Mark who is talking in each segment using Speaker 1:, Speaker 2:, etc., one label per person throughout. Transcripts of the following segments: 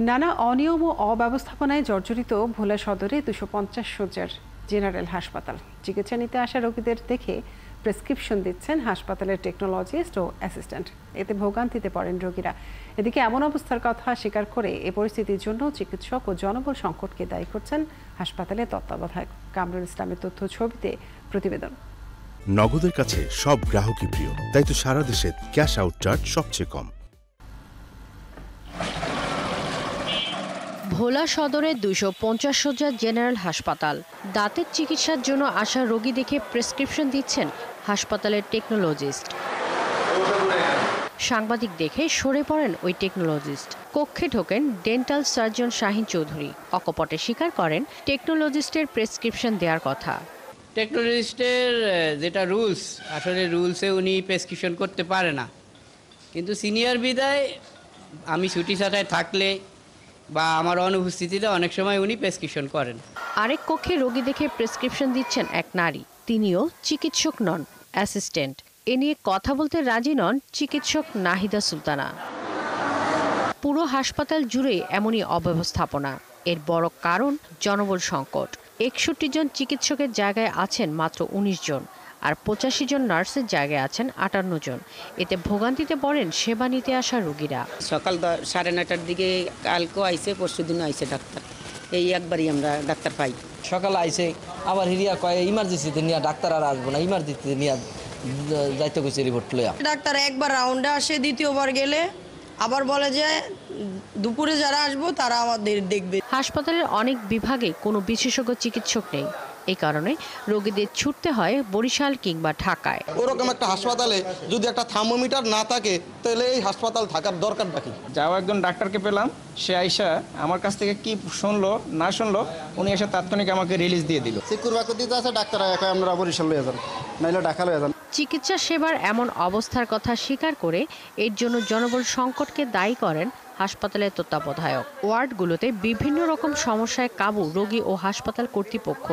Speaker 1: নানা অনিয়ম ও অব্যবস্থাপনায় জর্জরিত ভোলা সদরে 250 শয্যার জেনারেল হাসপাতাল। চিকিৎসা নিতে আসা রোগীদের দেখে প্রেসক্রিপশন দিচ্ছেন হাসপাতালের টেকনোলজিস্ট ও অ্যাসিস্ট্যান্ট। এতে ভোগান্তিতে পড়েন রোগীরা। এদিকে এমন অবস্থার কথা স্বীকার করে এ পরিস্থিতির জন্য চিকিৎসক ও জনবল সংকটকে দায়ী করছেন হাসপাতালের তত্ত্বাবধায়ক। কামরুল ইসলামের তথ্য ছবিতে প্রতিবেদন।
Speaker 2: নগদের কাছে সব গ্রাহকই প্রিয়, তাই তো সারা দেশে ক্যাশ আউট চার্জ সবচেয়ে কম।
Speaker 3: ভোলা সদরে 250 শয্যার জেনারেল হাসপাতাল। দাঁতের চিকিৎসার জন্য আসা রোগী দেখে প্রেসক্রিপশন দিচ্ছেন হাসপাতালের টেকনোলজিস্ট। সাংবাদিক দেখে সরে পড়েন ওই টেকনোলজিস্ট। কক্ষে ঢোকেন ডেন্টাল সার্জন শাহিন চৌধুরী। অকপটে স্বীকার করেন টেকনোলজিস্টের প্রেসক্রিপশন দেওয়ার কথা।
Speaker 4: টেকনোলজিস্টের যেটা রুলস, আসলে রুলসে উনি প্রেসক্রিপশন করতে পারে না, কিন্তু সিনিয়র বিদায় আমি ছুটি ছাটায় থাকলে বা আমার অনুপস্থিতিতে অনেক সময় উনি প্রেসক্রিপশন করেন।
Speaker 3: আরেক কক্ষে রোগী দেখে প্রেসক্রিপশন দিচ্ছেন এক নারী। তিনিও চিকিৎসক নন, অ্যাসিস্ট্যান্ট। এ নিয়ে কথা বলতে রাজি নন চিকিৎসক নাহিদা সুলতানা। পুরো হাসপাতাল জুড়ে এমনই অব্যবস্থাপনা। এর বড় কারণ জনবল সংকট। 61 জন চিকিৎসকের জায়গায় আছেন মাত্র 19 জন, আর 85 জন নার্সের জায়গায় আছেন 58 জন। এতে ভোগান্তিতে পড়েন সেবা নিতে আসা রোগীরা।
Speaker 5: সকাল 9:30টার দিকে কালকেও আইছে, পরশু দিনও আইছে ডাক্তার। এই একবারই আমরা ডাক্তার পাই।
Speaker 6: সকালে আইছে, আবার হিরিয়া কয় ইমার্জেন্সিতে নিয়ে ডাক্তার আর আসবো না, ইমার্জেন্সিতে নিয়ে যাইতে গেছে রিপোর্ট লইয়া।
Speaker 7: ডাক্তার একবার রাউন্ডে আসে, দ্বিতীয়বার গেলে আবার বলে যে দুপুরে যারা আসবো তারা আমাদের দেখবে।
Speaker 3: হাসপাতালের অনেক বিভাগে কোনো বিশেষজ্ঞ চিকিৎসক নেই। এই কারণে রোগীদের ছুটতে হয় বরিশাল কিংবা ঢাকায়।
Speaker 8: ওরকম একটা হাসপাতালে যদি একটা থার্মোমিটার না থাকে তাহলে এই হাসপাতাল থাকার দরকারটা কি?
Speaker 9: যাও একজন ডাক্তারকে পেলাম, সে আইসা আমার কাছ থেকে কি শুনলো না শুনলো উনি এসে তাৎক্ষণিক আমাকে রিলিজ দিয়ে দিল।
Speaker 8: সিকিউর বাকুতিতে আছে ডাক্তার, আমরা বরিশাল লয়ে যান, নাইলে ঢাকা লয়ে যান।
Speaker 3: চিকিৎসা সেবার এমন অবস্থার কথা স্বীকার করে এর জন্য জনবল সংকটকে দায়ী করেন হাসপাতালের তত্ত্বাবধায়ক। ওয়ার্ডগুলোতে বিভিন্ন রকম সমস্যায় কাবু রোগী ও হাসপাতাল কর্তৃপক্ষ।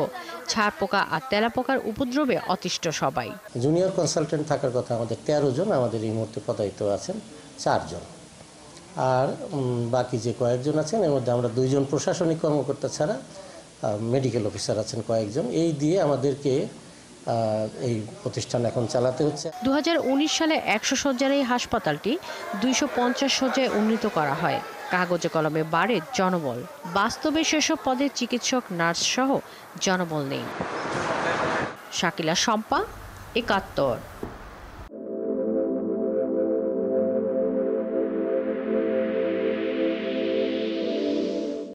Speaker 3: ছাড় পোকা আর তেলাপোকার উপদ্রবে অতিষ্ঠ সবাই।
Speaker 10: জুনিয়র কনসালটেন্ট থাকার কথা আমাদের 13 জন, আমাদের এই মুহূর্তে পদায়িত আছেন 4 জন, আর বাকি যে কয়েকজন আছেন এর মধ্যে আমরা 2 জন প্রশাসনিক কর্মকর্তা ছাড়া মেডিকেল অফিসার আছেন কয়েকজন। এই দিয়ে আমাদেরকে এই প্রতিষ্ঠান এখন চালাতে হচ্ছে।
Speaker 3: 2019 সালে 100 শয্যার এই হাসপাতালটি 250 শয্যায় উন্নীত করা হয়। কাগজে কলমে বাড়ে জনবল, বাস্তবে সেসব পদে চিকিৎসক, নার্স সহ জনবল নেই। শাকিলা শম্পা, 71।